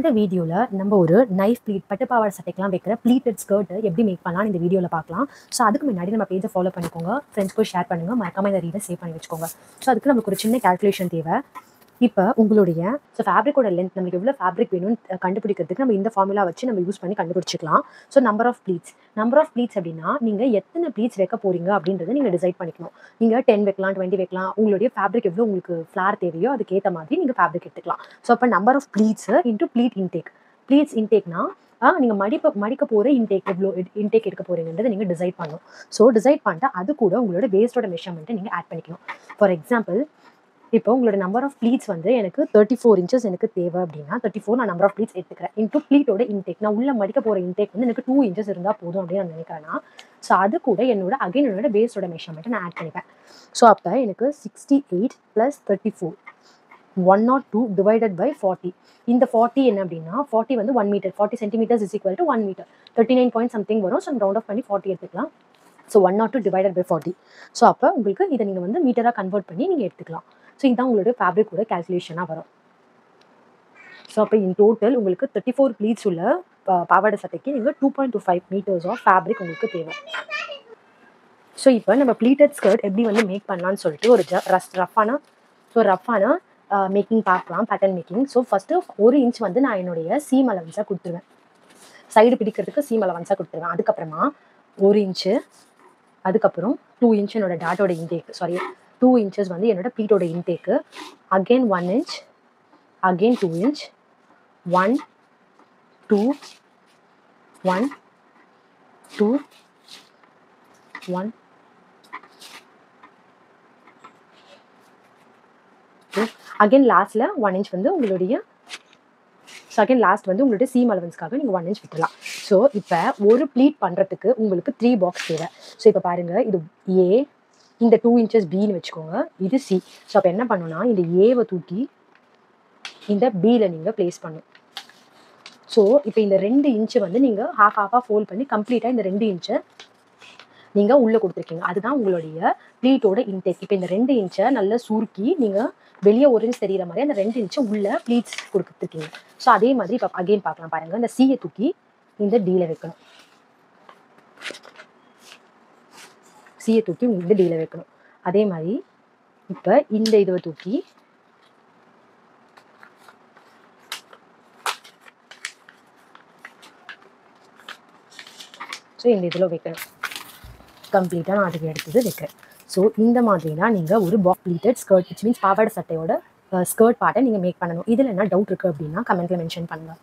இந்த வீடியோல நம்ம ஒரு நைஃப் ப்ளீட் பட்டு பாவாடை சட்டைக்கெல்லாம் வைக்கிற ப்ளீட்டட் ஸ்கர்ட் எப்படி மேக் பண்ணலாம் இந்த வீடியோல பார்க்கலாம். ஸோ அதுக்கு முன்னாடி நம்ம பேஜை ஃபாலோ பண்ணிக்கோங்க, ஃப்ரெண்ட்ஸ்க்கும் ஷேர் பண்ணுங்க, மறக்காம இந்த ரீலை சேவ் பண்ணி வச்சுக்கோங்க. ஸோ அதுக்கு நமக்கு ஒரு சின்ன கால்குலேஷன் தேவை. இப்போ உங்களுடைய ஃபேப்ரிக்கோட லென்த் நமக்கு எவ்வளோ ஃபேப்ரிக் வேணும்னு கண்டுபிடிக்கிறதுக்கு நம்ம இந்த ஃபார்முலா வச்சு நம்ம யூஸ் பண்ணி கண்டுபிடிச்சிக்கலாம். ஸோ நம்பர் ஆஃப் ப்ளீட்ஸ் அப்படின்னா நீங்கள் எத்தனை ப்ளீட்ஸ் வைக்க போறீங்க அப்படின்றத நீங்கள் டிசைட் பண்ணிக்கணும். நீங்கள் 10 வைக்கலாம், 20 வைக்கலாம். உங்களுடைய ஃபேப்ரிக் எவ்வளோ உங்களுக்கு ஃப்ளார் தேவையோ அதுக்கேற்ற மாதிரி நீங்கள் ஃபேப்ரிக் எடுத்துக்கலாம். ஸோ அப்போ number of pleats into pleat intake. Pleats இன்டேக்னா நீங்கள் மடிக்க போகிற எவ்வளோ இன்டேக் எடுக்க போகிறீங்கன்றதை நீங்கள் டிசைட் பண்ணணும். ஸோ டிசைட் பண்ணிட்டு அது கூட உங்களோட வேஸ்டோட மெஷர்மெண்ட்டை நீங்கள் ஆட் பண்ணிக்கணும். ஃபார் எக்ஸாம்பிள், இப்போ உங்களோட நம்பர் ஆஃப் ப்ளீட்ஸ் வந்து எனக்கு 34 இன்ச்சஸ் எனக்கு தேவை அப்படின்னா 34 நான் நம்பர் ஆஃப் ப்ளீட்ஸ் எடுத்துக்கிறேன். இன்டூ ப்ளீட்டோட இன்டேக், நான் உள்ள மடிக்க போகிற இன்டேக் வந்து எனக்கு 2 இன்ச்சஸ் இருந்தால் போதும் அப்படின்னு நான் நினைக்கிறேன்னா, ஸோ அது கூட என்னோட வேஸ்டோட மெஷர்மெண்ட்டை நான் ஆட் பண்ணிப்பேன். ஸோ அப்போ எனக்கு 68 + 34 102 டிவைடட் பை 40. இந்த 40 என்ன அப்படின்னா 40 வந்து 1 meter, 40 centimeters is equal to 1 meter, 39 point something வரும். ஸோ ரவுண்ட் ஆஃப் பண்ணி 40 எடுத்துக்கலாம். So 102 divided by 40. ஸோ அப்போ உங்களுக்கு இதை நீங்கள் வந்து மீட்டராக கன்வெர்ட் பண்ணி நீங்கள் எடுத்துக்கலாம். ஸோ இதுதான் உங்களோட ஃபேப்ரிக்கோட கால்குலேஷனாக வரும். ஸோ அப்போ இன் டோட்டல் உங்களுக்கு 34 ப்ளீட்ஸ் உள்ள பாவாடை சட்டைக்கு நீங்கள் 2.25 மீட்டர்ஸ் ஆஃப் ஃபேப்ரிக் உங்களுக்கு தேவை. ஸோ இப்போ நம்ம ப்ளீட்டட் ஸ்கர்ட் எப்படி வந்து மேக் பண்ணலான்னு சொல்லிட்டு ஒரு ரஃபான மேக்கிங் பார்க்கலாம், pattern making. So first 1 inch வந்து நான் என்னுடைய சீம் அலவன்ஸாக கொடுத்துருவேன், சைடு பிடிக்கிறதுக்கு சீம் அலவன்ஸாக கொடுத்துருவேன். அதுக்கப்புறமா 1 இன்ச்சு, அதுக்கப்புறம் 2 இன்ச் என்னோட டாட்டோட இன்டேக், 2 இன்ச்சஸ் வந்து என்னோட ப்ளீட்டோட இன்டேக்கு, again 1 inch, again 2 inch, 1 2 1 2 1 again லாஸ்ட்ல 1 இன்ச் வந்து உங்களுடைய செகண்ட் லாஸ்ட் வந்து உங்களுடைய சீம் அலவன்ஸ்க்காக நீங்கள் 1 இன்ச் விட்டுலாம். ஸோ இப்போ ஒரு ப்ளீட் பண்ணுறதுக்கு உங்களுக்கு 3 பாக்ஸ் தேவை. ஸோ இப்போ பாருங்கள், இது ஏ, இந்த 2 இன்ச்சஸ் பின்னு வச்சுக்கோங்க, இது சி. ஸோ அப்போ என்ன பண்ணணும்னா இந்த ஏவை தூக்கி இந்த பியில் நீங்கள் பிளேஸ் பண்ணணும். ஸோ இப்போ இந்த 2 இன்ச்சு வந்து நீங்கள் ஹாஃபாக ஃபோல்ட் பண்ணி கம்ப்ளீட்டாக இந்த 2 இன்ச்சை நீங்கள் உள்ளே கொடுத்துருக்கீங்க. அதுதான் உங்களுடைய ப்ளீட்டோட இன்டேக். இப்போ இந்த 2 இன்ச்சை நல்லா சுருக்கி நீங்கள் வெளியே 1 இன்ச் தெரிகிற மாதிரி அந்த 2 இன்ச்சை உள்ள ப்ளீட்ஸ் கொடுத்துருக்கீங்க. ஸோ அதே மாதிரி இப்போ அகெயின் பார்க்கலாம் பாருங்கள், இந்த சியை தூக்கி இந்த டீல வைக்கணும், சியை தூக்கி இந்த டீல வைக்கணும். அதே மாதிரி இப்போ இந்த இதை தூக்கி ஸோ இந்த இதில் வைக்கணும். கம்ப்ளீட்டாக நான் அதுக்கு எடுத்தது வைக்கிறேன். ஸோ இந்த மாதிரி தான் நீங்கள் ஒரு box pleated skirt, which means பாவாடை சட்டையோட ஸ்கர்ட் பார்ட்டை நீங்கள் மேக் பண்ணணும். இதில் என்ன டவுட் இருக்குது அப்படின்னா கமெண்ட்டில் மென்ஷன் பண்ணுங்கள்.